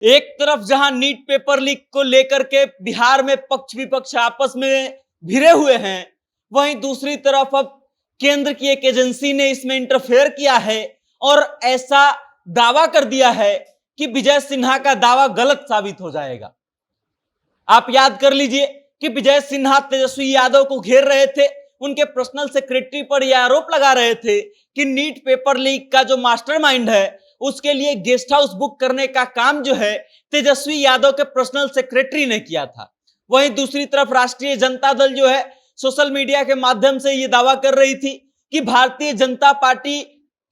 एक तरफ जहां नीट पेपर लीक को लेकर के बिहार में पक्ष विपक्ष आपस में भिड़े हुए हैं, वहीं दूसरी तरफ अब केंद्र की एक एजेंसी ने इसमें इंटरफेयर किया है और ऐसा दावा कर दिया है कि विजय सिन्हा का दावा गलत साबित हो जाएगा। आप याद कर लीजिए कि विजय सिन्हा तेजस्वी यादव को घेर रहे थे, उनके पर्सनल सेक्रेटरी पर यह आरोप लगा रहे थे कि नीट पेपर लीक का जो मास्टरमाइंड है उसके लिए गेस्ट हाउस बुक करने का काम जो है तेजस्वी यादव के पर्सनल सेक्रेटरी ने किया था। वहीं दूसरी तरफ राष्ट्रीय जनता दल जो है सोशल मीडिया के माध्यम से यह दावा कर रही थी कि भारतीय जनता पार्टी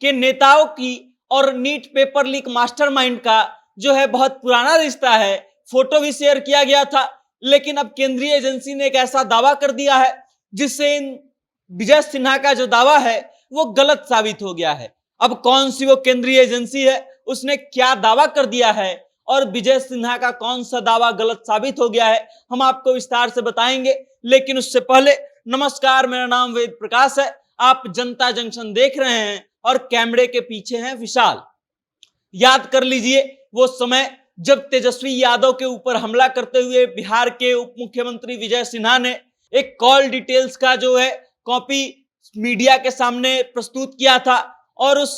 के नेताओं की और नीट पेपर लीक मास्टरमाइंड का जो है बहुत पुराना रिश्ता है। फोटो भी शेयर किया गया था, लेकिन अब केंद्रीय एजेंसी ने एक ऐसा दावा कर दिया है जिससे इन विजय सिन्हा का जो दावा है वो गलत साबित हो गया है। अब कौन सी वो केंद्रीय एजेंसी है, उसने क्या दावा कर दिया है और विजय सिन्हा का कौन सा दावा गलत साबित हो गया है, हम आपको विस्तार से बताएंगे। लेकिन उससे पहले नमस्कार, मेरा नाम वेद प्रकाश है, आप जनता जंक्शन देख रहे हैं और कैमरे के पीछे हैं विशाल। याद कर लीजिए वो समय जब तेजस्वी यादव के ऊपर हमला करते हुए बिहार के उप मुख्यमंत्री विजय सिन्हा ने एक कॉल डिटेल्स का जो है कॉपी मीडिया के सामने प्रस्तुत किया था और उस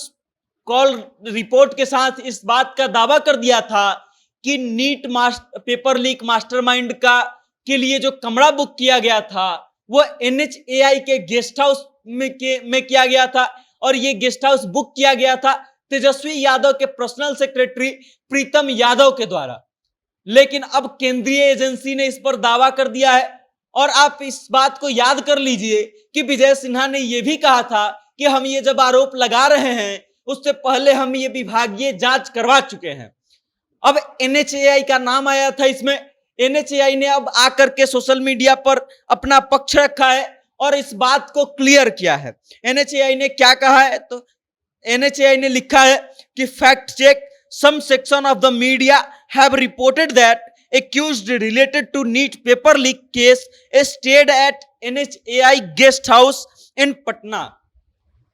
कॉल रिपोर्ट के साथ इस बात का दावा कर दिया था कि नीट पेपर लीक मास्टरमाइंड का के लिए जो कमरा बुक किया गया था वो NHAI के गेस्ट हाउस में किया गया था और ये गेस्ट हाउस बुक किया गया था तेजस्वी यादव के पर्सनल सेक्रेटरी प्रीतम यादव के द्वारा। लेकिन अब केंद्रीय एजेंसी ने इस पर दावा कर दिया है और आप इस बात को याद कर लीजिए कि विजय सिन्हा ने यह भी कहा था कि हम ये जब आरोप लगा रहे हैं उससे पहले हम ये विभागीय जांच करवा चुके हैं। अब NHAI का नाम आया था इसमें। NHAI ने अब आकर के सोशल मीडिया पर अपना पक्ष रखा है और इस बात को क्लियर किया है। NHAI ने क्या कहा है, तो NHAI ने लिखा है कि fact check, some section of the media have reported that accused related to NEET paper leak case stayed at NHAI guest house in Patna।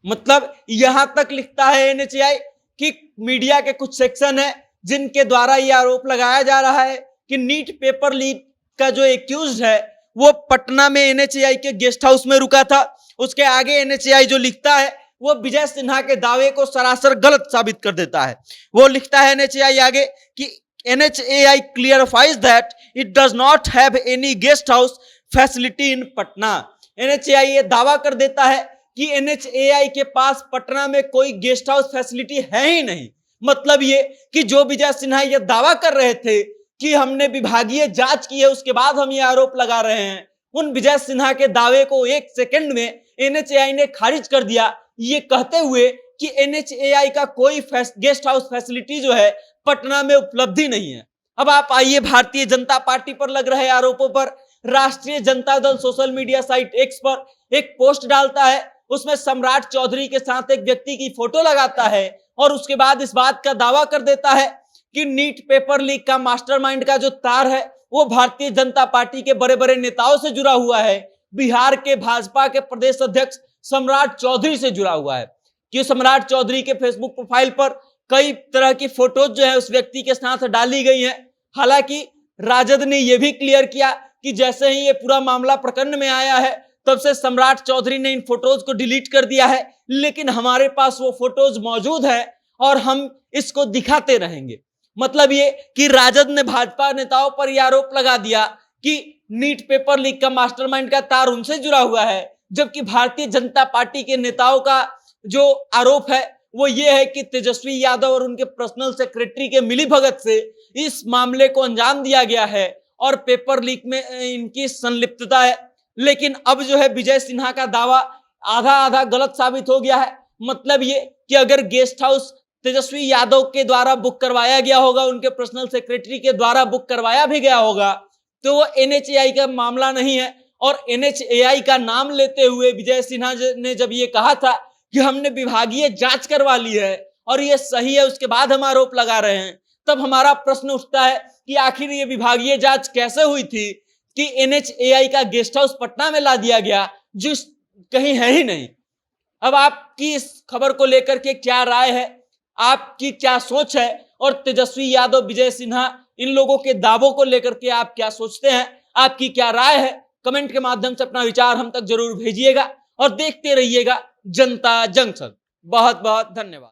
मतलब यहां तक लिखता है NHAI कि मीडिया के कुछ सेक्शन है जिनके द्वारा यह आरोप लगाया जा रहा है कि नीट पेपर लीक का जो एक्यूज है वो पटना में NHAI के गेस्ट हाउस में रुका था। उसके आगे NHAI जो लिखता है वो विजय सिन्हा के दावे को सरासर गलत साबित कर देता है। वो लिखता है NHAI आगे कि NHAI clarifies that it does not have any guest house facility in Patna। NHAI ये दावा कर देता है कि NHAI के पास पटना में कोई गेस्ट हाउस फैसिलिटी है ही नहीं। मतलब ये कि जो विजय सिन्हा ये दावा कर रहे थे कि हमने विभागीय जांच की है उसके बाद हम ये आरोप लगा रहे हैं, उन विजय सिन्हा के दावे को एक सेकंड में NHAI ने खारिज कर दिया, ये कहते हुए कि NHAI का कोई गेस्ट हाउस फैसिलिटी जो है पटना में उपलब्धि नहीं है। अब आप आइए भारतीय जनता पार्टी पर लग रहे आरोपों पर। राष्ट्रीय Janata Dal social media site X पर एक पोस्ट डालता है, उसमें सम्राट चौधरी के साथ एक व्यक्ति की फोटो लगाता है और उसके बाद इस बात का दावा कर देता है कि नीट पेपर लीक का मास्टरमाइंड का जो तार है वो भारतीय जनता पार्टी के बड़े बड़े नेताओं से जुड़ा हुआ है, बिहार के भाजपा के प्रदेश अध्यक्ष सम्राट चौधरी से जुड़ा हुआ है। कि सम्राट चौधरी के फेसबुक प्रोफाइल पर कई तरह की फोटोज जो है उस व्यक्ति के साथ डाली गई हैं। हालांकि राजद ने यह भी क्लियर किया कि जैसे ही ये पूरा मामला प्रकरण में आया है तब से सम्राट चौधरी ने इन फोटोज को डिलीट कर दिया है, लेकिन हमारे पास वो फोटोज मौजूद है और हम इसको दिखाते रहेंगे। मतलब ये कि राजद ने भाजपा नेताओं पर यह आरोप लगा दिया कि नीट पेपर लीक का मास्टरमाइंड का तार उनसे जुड़ा हुआ है, जबकि भारतीय जनता पार्टी के नेताओं का जो आरोप है वो ये है कि तेजस्वी यादव और उनके पर्सनल सेक्रेटरी के मिलीभगत से इस मामले को अंजाम दिया गया है और पेपर लीक में इनकी संलिप्तता है। लेकिन अब जो है विजय सिन्हा का दावा आधा आधा गलत साबित हो गया है। मतलब ये कि अगर गेस्ट हाउस तेजस्वी यादव के द्वारा बुक करवाया गया होगा, उनके पर्सनल सेक्रेटरी के द्वारा बुक करवाया भी गया होगा, तो वो NHAI का मामला नहीं है। और NHAI का नाम लेते हुए विजय सिन्हा ने जब ये कहा था कि हमने विभागीय जांच करवा ली है और ये सही है, उसके बाद हम आरोप लगा रहे हैं, तब हमारा प्रश्न उठता है कि आखिर ये विभागीय जांच कैसे हुई थी कि NHAI का गेस्ट हाउस पटना में ला दिया गया जो कहीं है ही नहीं। अब आपकी इस खबर को लेकर के क्या राय है, आपकी क्या सोच है, और तेजस्वी यादव, विजय सिन्हा, इन लोगों के दावों को लेकर के आप क्या सोचते हैं, आपकी क्या राय है? कमेंट के माध्यम से अपना विचार हम तक जरूर भेजिएगा और देखते रहिएगा जनता जंक्शन। बहुत बहुत धन्यवाद।